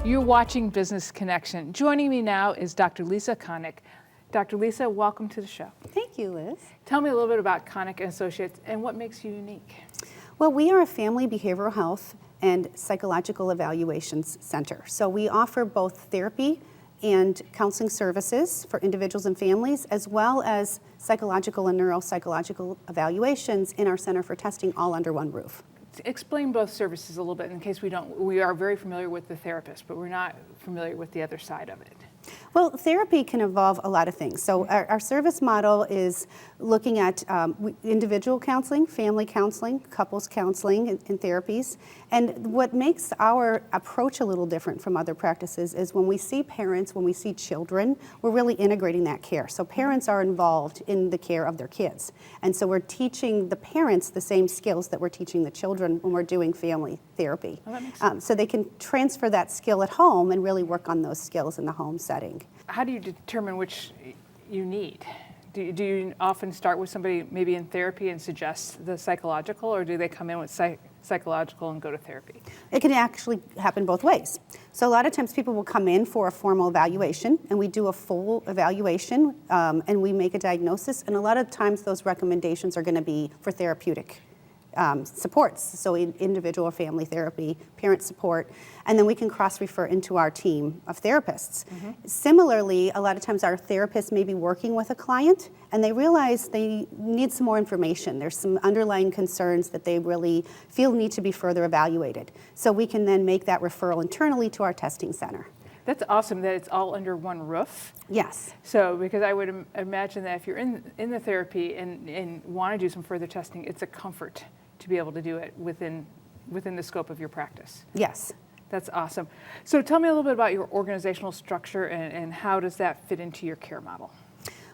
You're watching Business Connection. Joining me now is Dr. Lisa Konick. Dr. Lisa, welcome to the show. Thank you, Liz. Tell me a little bit about Konick and Associates and what makes you unique. Well, we are a family behavioral health and psychological evaluations center. So we offer both therapy and counseling services for individuals and families, as well as psychological and neuropsychological evaluations in our Center for Testing, all under one roof. Explain both services a little bit in case we don't. We are very familiar with the therapist, but we're not familiar with the other side of it. Well, therapy can involve a lot of things. So our service model is looking at individual counseling, family counseling, couples counseling, and therapies. And what makes our approach a little different from other practices is when we see parents, when we see children, we're really integrating that care. So parents are involved in the care of their kids. And so we're teaching the parents the same skills that we're teaching the children when we're doing family therapy. Oh, that makes sense. So they can transfer that skill at home and really work on those skills in the home setting. How do you determine which you need? Do you often start with somebody maybe in therapy and suggest the psychological, or do they come in with psychological and go to therapy? It can actually happen both ways. So a lot of times people will come in for a formal evaluation, and we do a full evaluation, and we make a diagnosis, and a lot of times those recommendations are going to be for therapeutic supports, so individual or family therapy, parent support, and then we can cross-refer into our team of therapists. Mm-hmm. Similarly, a lot of times our therapists may be working with a client and they realize they need some more information. There's some underlying concerns that they really feel need to be further evaluated. So we can then make that referral internally to our testing center. That's awesome that it's all under one roof. Yes. So, because I would imagine that if you're in the therapy and want to do some further testing, it's a comfort to be able to do it within the scope of your practice. Yes. That's awesome. So tell me a little bit about your organizational structure and how does that fit into your care model?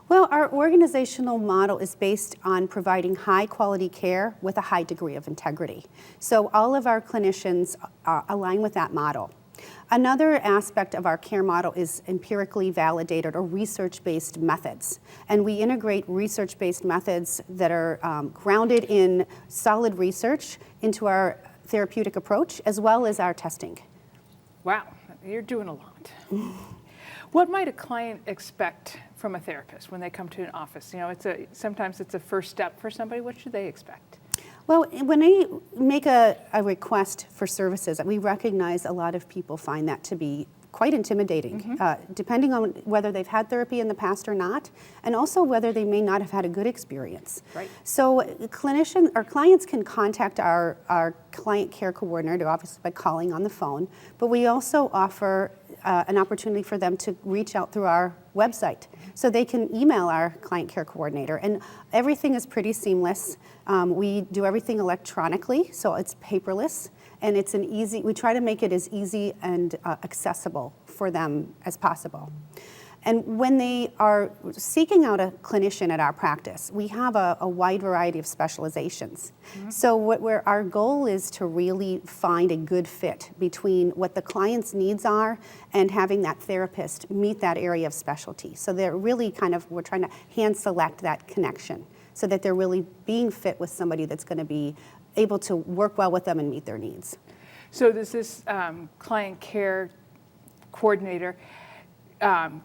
Well, our organizational model is based on providing high quality care with a high degree of integrity. So all of our clinicians align with that model. Another aspect of our care model is empirically validated or research-based methods. And we integrate research-based methods that are grounded in solid research into our therapeutic approach, as well as our testing. Wow, you're doing a lot. What might a client expect from a therapist when they come to an office? You know, sometimes it's a first step for somebody. What should they expect? Well, when they make a request for services, we recognize a lot of people find that to be quite intimidating, mm-hmm. Depending on whether they've had therapy in the past or not, and also whether they may not have had a good experience. Right. So clients can contact our client care coordinator, obviously by calling on the phone, but we also offer an opportunity for them to reach out through our website. So they can email our client care coordinator, and everything is pretty seamless. We do everything electronically, so it's paperless, and we try to make it as easy and accessible for them as possible. And when they are seeking out a clinician at our practice, we have a wide variety of specializations. Mm-hmm. So our goal is to really find a good fit between what the client's needs are and having that therapist meet that area of specialty. So they're really we're trying to hand select that connection so that they're really being fit with somebody that's going to be able to work well with them and meet their needs. So does this client care coordinator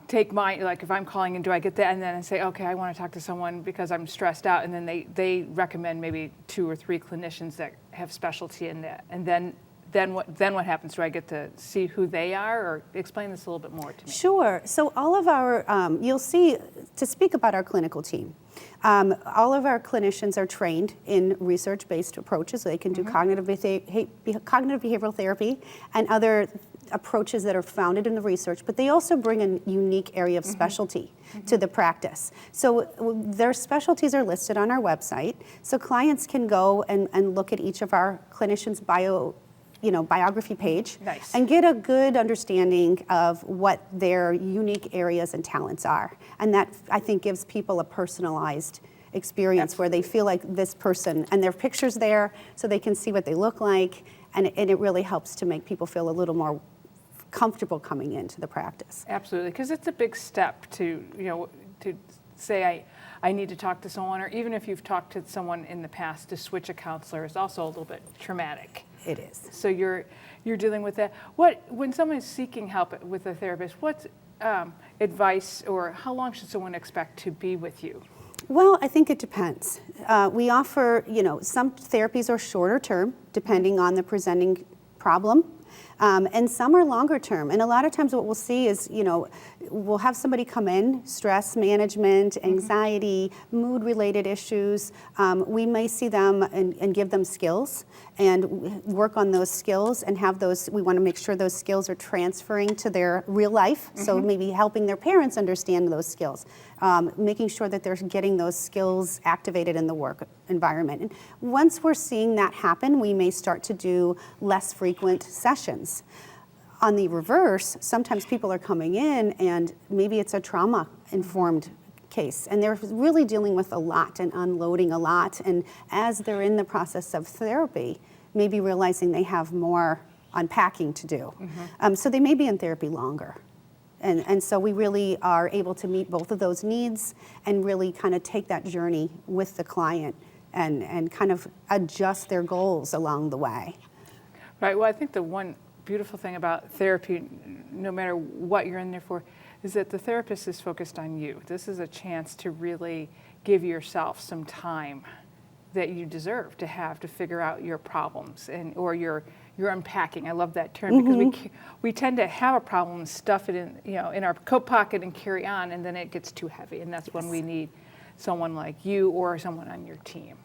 take if I'm calling in, do I get that? And then I say, okay, I want to talk to someone because I'm stressed out. And then they recommend maybe 2 or 3 clinicians that have specialty in that. And then what happens? Do I get to see who they are, or explain this a little bit more to me? Sure. So all of our, you'll see, to speak about our clinical team, all of our clinicians are trained in research-based approaches. So they can do mm-hmm. cognitive behavioral therapy and other approaches that are founded in the research, but they also bring a unique area of specialty mm-hmm. to the practice. So their specialties are listed on our website, so clients can go and look at each of our clinicians' biography page. Nice. And get a good understanding of what their unique areas and talents are. And that, I think, gives people a personalized experience. Absolutely. Where they feel like this person, and their picture's there so they can see what they look like, and it really helps to make people feel a little more comfortable coming into the practice. Absolutely, because it's a big step to say I need to talk to someone, or even if you've talked to someone in the past, to switch a counselor is also a little bit traumatic. It is. So you're dealing with that. When someone is seeking help with a therapist, what's advice, or how long should someone expect to be with you? Well, I think it depends. We offer, some therapies are shorter term, depending on the presenting problem, and some are longer term. And a lot of times what we'll see is, we'll have somebody come in, stress management, anxiety, mood-related issues. We may see them and give them skills and work on those skills and have those, we want to make sure those skills are transferring to their real life. So maybe helping their parents understand those skills, making sure that they're getting those skills activated in the work environment. And once we're seeing that happen, we may start to do less frequent sessions. On the reverse, sometimes people are coming in and maybe it's a trauma-informed case, and they're really dealing with a lot and unloading a lot, and as they're in the process of therapy, maybe realizing they have more unpacking to do. So they may be in therapy longer. And so we really are able to meet both of those needs and really kind of take that journey with the client and kind of adjust their goals along the way. Right, well, I think the one beautiful thing about therapy, no matter what you're in there for, is that the therapist is focused on you. This is a chance to really give yourself some time that you deserve to have to figure out your problems or your unpacking. I love that term because we tend to have a problem and stuff it in our coat pocket and carry on, and then it gets too heavy, and that's when we need someone like you or someone on your team.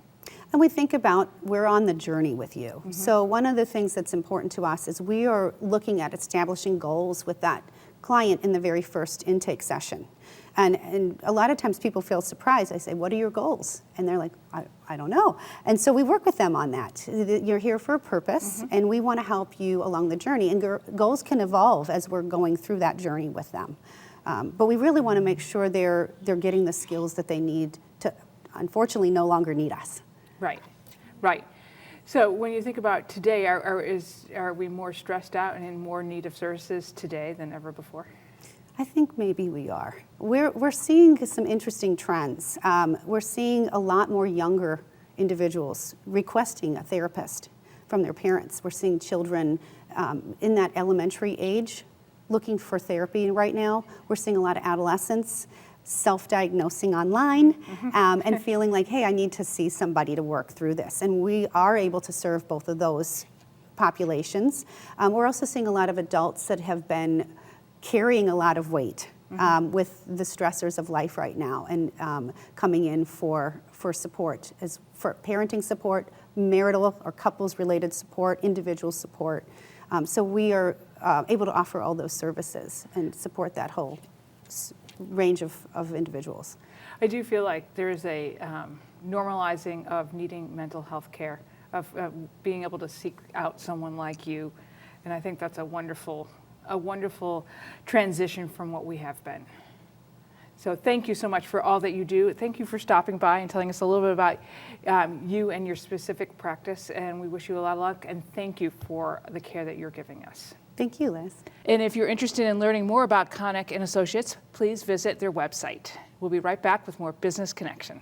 And we think about, we're on the journey with you. So one of the things that's important to us is we are looking at establishing goals with that client in the very first intake session. And a lot of times people feel surprised. I say, what are your goals? And they're like, I don't know. And so we work with them on that. You're here for a purpose, and we want to help you along the journey. And goals can evolve as we're going through that journey with them. But we really want to make sure they're getting the skills that they need to, unfortunately, no longer need us. Right, right. So when you think about today, are we more stressed out and in more need of services today than ever before? I think maybe we are. We're seeing some interesting trends. We're seeing a lot more younger individuals requesting a therapist from their parents. We're seeing children in that elementary age looking for therapy right now. We're seeing a lot of adolescents self-diagnosing online and feeling like, hey, I need to see somebody to work through this. And we are able to serve both of those populations. We're also seeing a lot of adults that have been carrying a lot of weight with the stressors of life right now, and coming in for support, as for parenting support, marital or couples related support, individual support. So we are able to offer all those services and support that whole range of individuals. I do feel like there is a normalizing of needing mental health care, of being able to seek out someone like you, and I think that's a wonderful transition from what we have been. So thank you so much for all that you do. Thank you for stopping by and telling us a little bit about you and your specific practice, and we wish you a lot of luck, and thank you for the care that you're giving us. Thank you, Liz. And if you're interested in learning more about Konick & Associates, please visit their website. We'll be right back with more Business Connection.